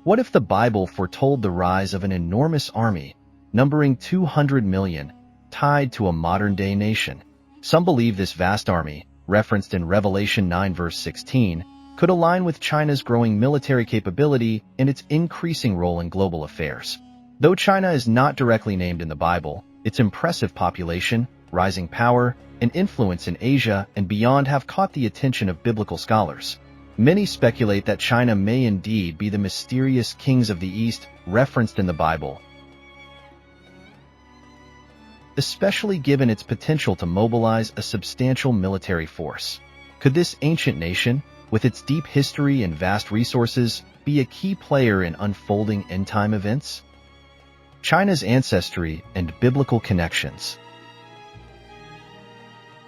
What if the Bible foretold the rise of an enormous army, numbering 200 million, tied to a modern-day nation? Some believe this vast army, referenced in Revelation 9 verse 16, could align with China's growing military capability and its increasing role in global affairs. Though China is not directly named in the Bible, its impressive population, rising power, and influence in Asia and beyond have caught the attention of biblical scholars. Many speculate that China may indeed be the mysterious kings of the East referenced in the Bible, especially given its potential to mobilize a substantial military force. Could this ancient nation, with its deep history and vast resources, be a key player in unfolding end-time events? China's ancestry and biblical connections.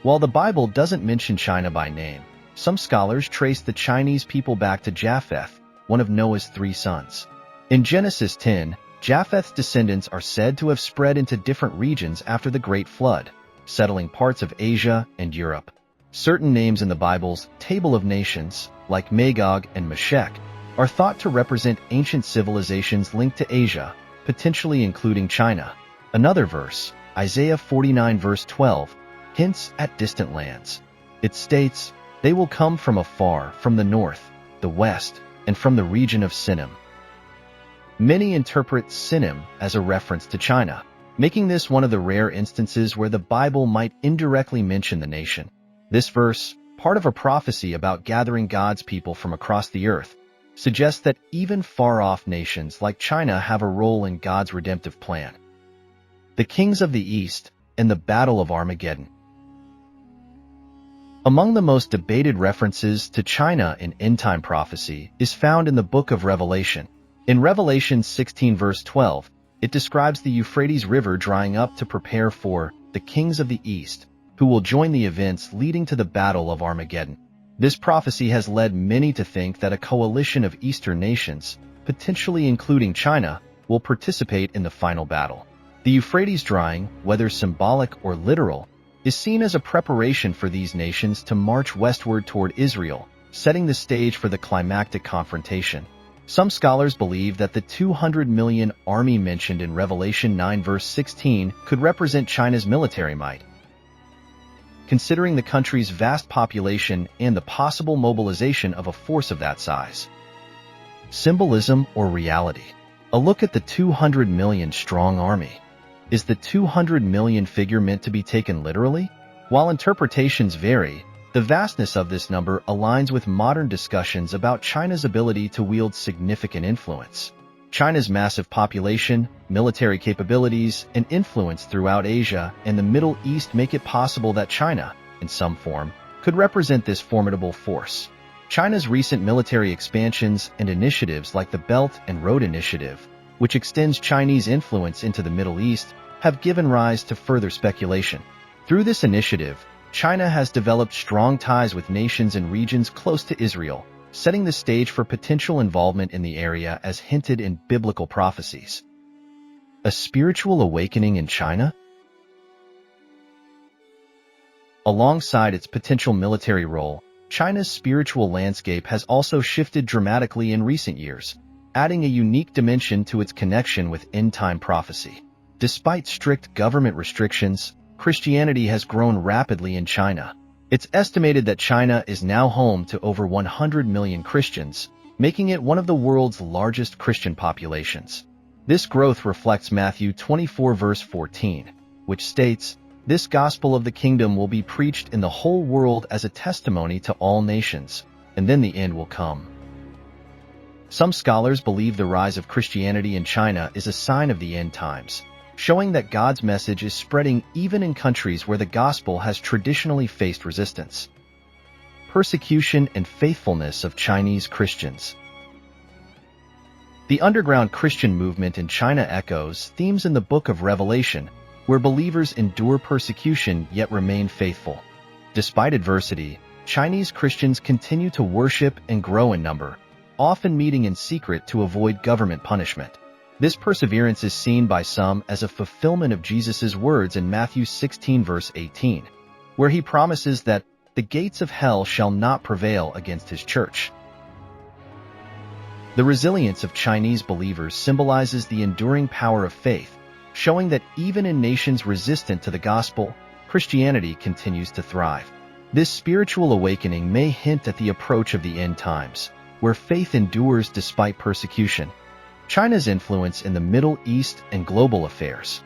While the Bible doesn't mention China by name, some scholars trace the Chinese people back to Japheth, one of Noah's 3 sons. In Genesis 10, Japheth's descendants are said to have spread into different regions after the Great Flood, settling parts of Asia and Europe. Certain names in the Bible's Table of Nations, like Magog and Meshech, are thought to represent ancient civilizations linked to Asia, potentially including China. Another verse, Isaiah 49 verse 12, hints at distant lands. It states, "They will come from afar, from the north, the west, and from the region of Sinim." Many interpret Sinim as a reference to China, making this one of the rare instances where the Bible might indirectly mention the nation. This verse, part of a prophecy about gathering God's people from across the earth, suggests that even far-off nations like China have a role in God's redemptive plan. The Kings of the East and the Battle of Armageddon. Among the most debated references to China in end-time prophecy is found in the book of Revelation. In Revelation 16 verse 12, it describes the Euphrates River drying up to prepare for the kings of the East, who will join the events leading to the Battle of Armageddon. This prophecy has led many to think that a coalition of Eastern nations, potentially including China, will participate in the final battle. The Euphrates drying, whether symbolic or literal, is seen as a preparation for these nations to march westward toward Israel, setting the stage for the climactic confrontation. Some scholars believe that the 200 million army mentioned in Revelation 9 verse 16 could represent China's military might. Considering the country's vast population and the possible mobilization of a force of that size. Symbolism or reality? A look at the 200 million strong army. Is the 200 million figure meant to be taken literally? While interpretations vary, the vastness of this number aligns with modern discussions about China's ability to wield significant influence. China's massive population, military capabilities, and influence throughout Asia and the Middle East make it possible that China, in some form, could represent this formidable force. China's recent military expansions and initiatives like the Belt and Road Initiative, which extends Chinese influence into the Middle East, have given rise to further speculation. Through this initiative, China has developed strong ties with nations and regions close to Israel, setting the stage for potential involvement in the area as hinted in biblical prophecies. A spiritual awakening in China? Alongside its potential military role, China's spiritual landscape has also shifted dramatically in recent years, adding a unique dimension to its connection with end-time prophecy. Despite strict government restrictions, Christianity has grown rapidly in China. It's estimated that China is now home to over 100 million Christians, making it one of the world's largest Christian populations. This growth reflects Matthew 24 verse 14, which states, "This gospel of the kingdom will be preached in the whole world as a testimony to all nations, and then the end will come." Some scholars believe the rise of Christianity in China is a sign of the end times, showing that God's message is spreading even in countries where the gospel has traditionally faced resistance. Persecution and faithfulness of Chinese Christians. The underground Christian movement in China echoes themes in the book of Revelation, where believers endure persecution yet remain faithful. Despite adversity, Chinese Christians continue to worship and grow in number, often meeting in secret to avoid government punishment. This perseverance is seen by some as a fulfillment of Jesus' words in Matthew 16 verse 18, where he promises that the gates of hell shall not prevail against his church. The resilience of Chinese believers symbolizes the enduring power of faith, showing that even in nations resistant to the gospel, Christianity continues to thrive. This spiritual awakening may hint at the approach of the end times, where faith endures despite persecution. China's influence in the Middle East and global affairs.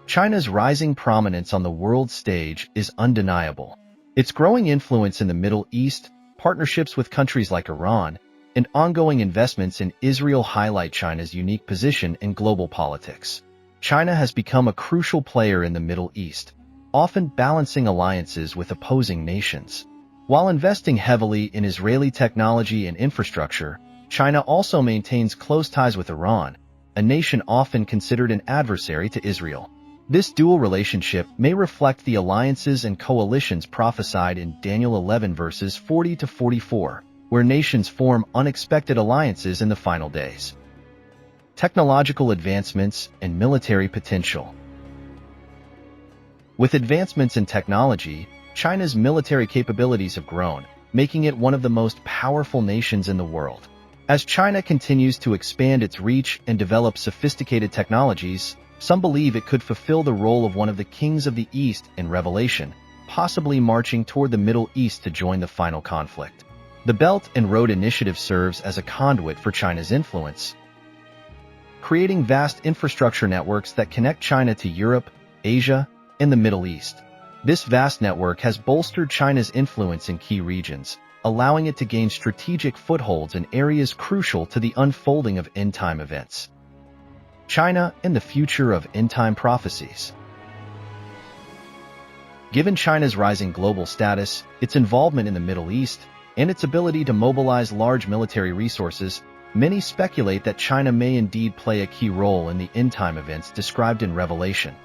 China's rising prominence on the world stage is undeniable. Its growing influence in the Middle East, partnerships with countries like Iran, and ongoing investments in Israel highlight China's unique position in global politics. China has become a crucial player in the Middle East, often balancing alliances with opposing nations. While investing heavily in Israeli technology and infrastructure, China also maintains close ties with Iran, a nation often considered an adversary to Israel. This dual relationship may reflect the alliances and coalitions prophesied in Daniel 11 verses 40 to 44, where nations form unexpected alliances in the final days. Technological advancements and military potential. With advancements in technology, China's military capabilities have grown, making it one of the most powerful nations in the world. As China continues to expand its reach and develop sophisticated technologies, some believe it could fulfill the role of one of the kings of the East in Revelation, possibly marching toward the Middle East to join the final conflict. The Belt and Road Initiative serves as a conduit for China's influence, creating vast infrastructure networks that connect China to Europe, Asia, and the Middle East. This vast network has bolstered China's influence in key regions, allowing it to gain strategic footholds in areas crucial to the unfolding of end-time events. China and the future of end-time prophecies. Given China's rising global status, its involvement in the Middle East, and its ability to mobilize large military resources, many speculate that China may indeed play a key role in the end-time events described in Revelation.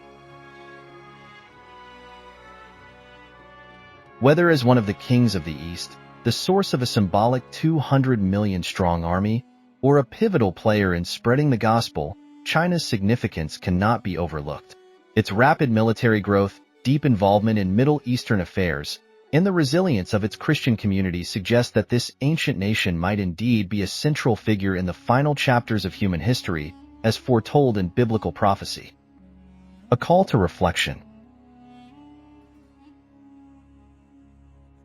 Whether as one of the kings of the East, the source of a symbolic 200 million strong army, or a pivotal player in spreading the gospel, China's significance cannot be overlooked. Its rapid military growth, deep involvement in Middle Eastern affairs, and the resilience of its Christian community suggest that this ancient nation might indeed be a central figure in the final chapters of human history, as foretold in biblical prophecy. A call to reflection.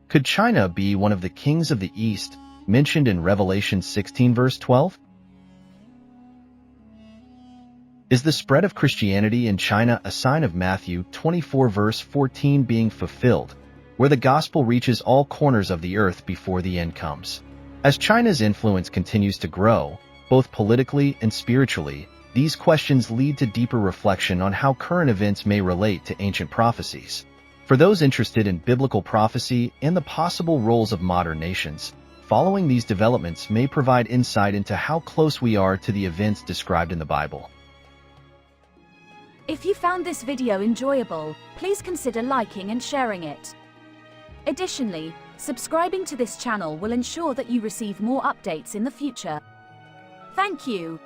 Could China be one of the kings of the East, mentioned in Revelation 16 verse 12? Is the spread of Christianity in China a sign of Matthew 24 verse 14 being fulfilled, where the gospel reaches all corners of the earth before the end comes? As China's influence continues to grow, both politically and spiritually, these questions lead to deeper reflection on how current events may relate to ancient prophecies. For those interested in biblical prophecy and the possible roles of modern nations, following these developments may provide insight into how close we are to the events described in the Bible. If you found this video enjoyable, please consider liking and sharing it. Additionally, subscribing to this channel will ensure that you receive more updates in the future. Thank you.